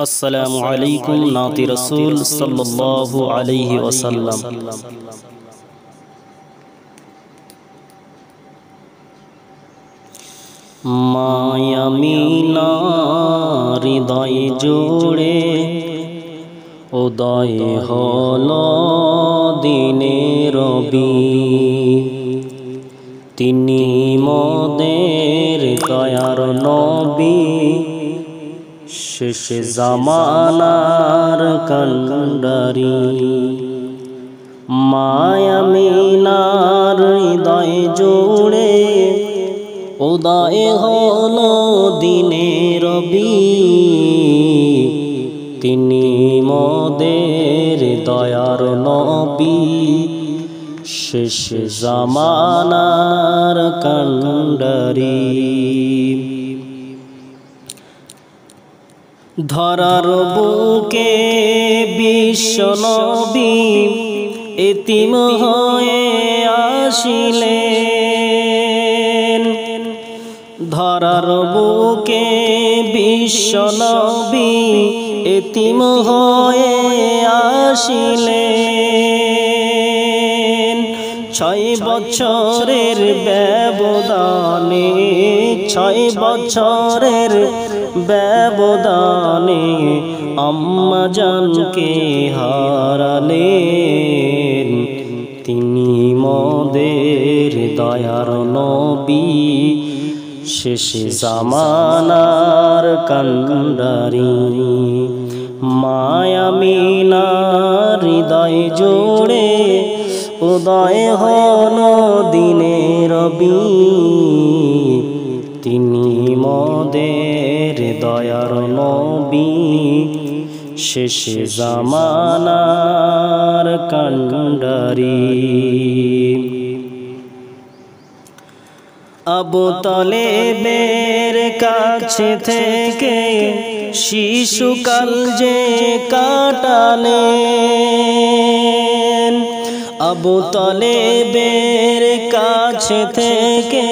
আসসালামু আলাইকুম নাতি রাসূল সাল্লাল্লাহু আলাইহি ওয়াসাল্লাম। মায়ামিনা হৃদয় জোড়ে উদয় হলো দিনে রবি, তিনি মোদের দয়ার নবী, শেষ জামানার কান্ডারি। মায়ামিনার হৃদয় জোড়ে উদয় হলো দিনে রবি, তিনি মোদের দয়ার নবী, শেষ জামানার কান্ডারি। ধরার বুকে বিশ্ব নবী এতিম হয়ে আসিলেন, ধরার বুকে বিশ্ব নবী এতিম হয়ে আসিলেন। 6 বছরের ব্যবধানে, 6 বছরের ব্যবধানে আম্মা জানকে হারালেন, তিনি মোদের দয়ার নবী, শেষ জামানার কান্ডারি। মায়ামিনার হৃদয় জোড়ে উদয় হলো দিনে রবি, তিনি মোদের দয়ার নবী, শেষ জামানার কান্ডারি। আবু তালেবের কাছে থেকে শিশুকাল যে কাটালেন, আবু তালেবের কাছে থেকে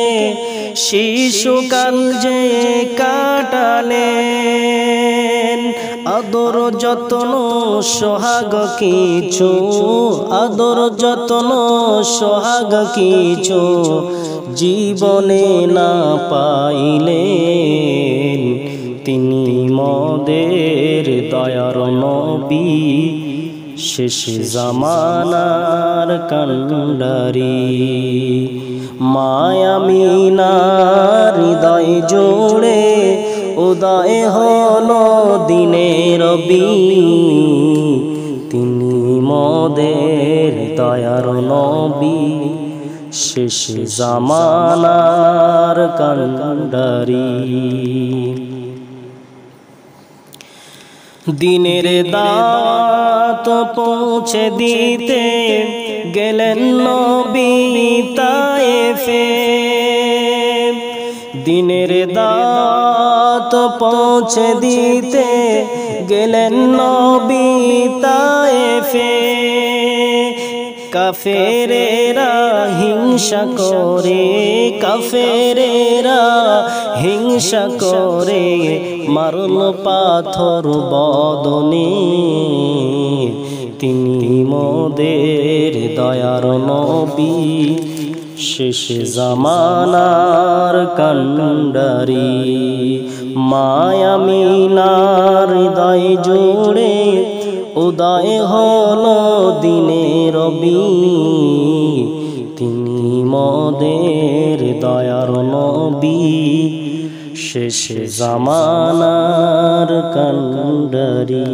শিশুকাল যে কাটালেন। আদর যত্ন সোহাগ কিছু, আদর যত্ন সোহাগ কিছু জীবনে না পাইলেন, তিনি মোদের দয়ার নবী, শেষ জামানার কান্ডারি। মায়ামিনার হৃদয় জোড়ে উদয় হলো দিনে রবি, তিনি মোদের দয়ার নবী, শেষ জামানার কান্ডারি। দিনের দাওয়াত পৌঁছে দিতে গেলেন নবী তায়েফে, দিনের দাওয়াত পৌঁছে দিতে গেলেন নবী তায়েফে। কাফেরেরা হিংসা করে, কাফেরেরা হিংসা করে মারল পাথর বদনে, তিনি মোদের দয়ার নবী, শেষ জামানার কান্ডারি। মায়ামিনার হৃদয় জোড়ে উদয় হলো দিনে রবি, তিনি মোদের দয়ার নবী, শেষ জামানার কান্ডারি।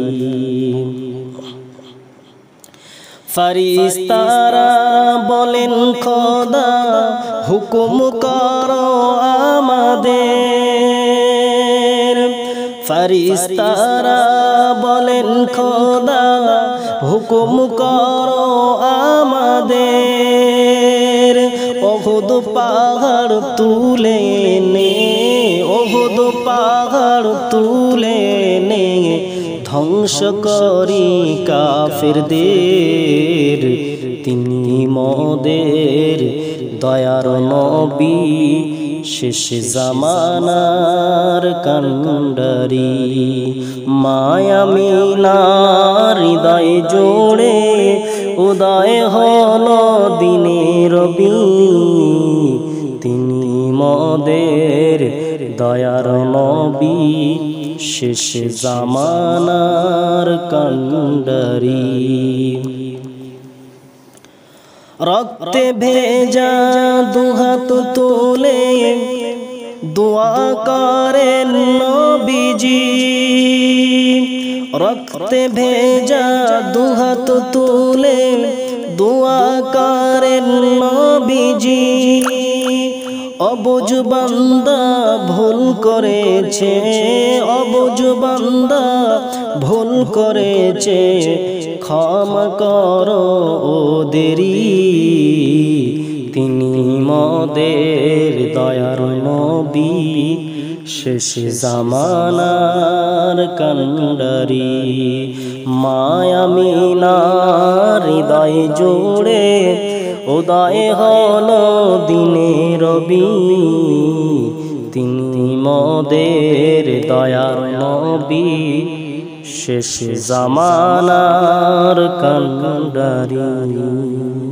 ফেরেশতারা বলেন খোদা হুকুম করো আমাদের, ফেরেশতারা বলেন খোদা হুকুম করো আমাদের। উহুদ পাহাড় তুলে নে, উহুদ পাহাড় তুলে নে ধ্বংস করি কাফিরদের, তিনি মোদের দয়ার নবী শেষ জামানার কান্ডারি মায়া মিনার হৃদয় জোড়ে উদয় হলো দিনের রবি তিনি মোদের দয়ার নবী শেষ জামানার কান্ডারি রক্তে ভেজা দুহাত তুলে দোয়া করেন নবীজি রক্তে ভেজা দুহাত তুলে দোয়া করেন নবীজি অবুঝ বান্দা ভুল করেছে অবুঝ বান্দা ভুল করেছে ক্ষমা করো ওদেরই তিনি মোদের দয়ার নবী শেষ জামানার কান্ডারি মায়া মিনার হৃদয় জোড়ে উদয় হলো দিনের রবি তিনি মোদের দয়ার নবী শেষ জামানার কান্ডারি।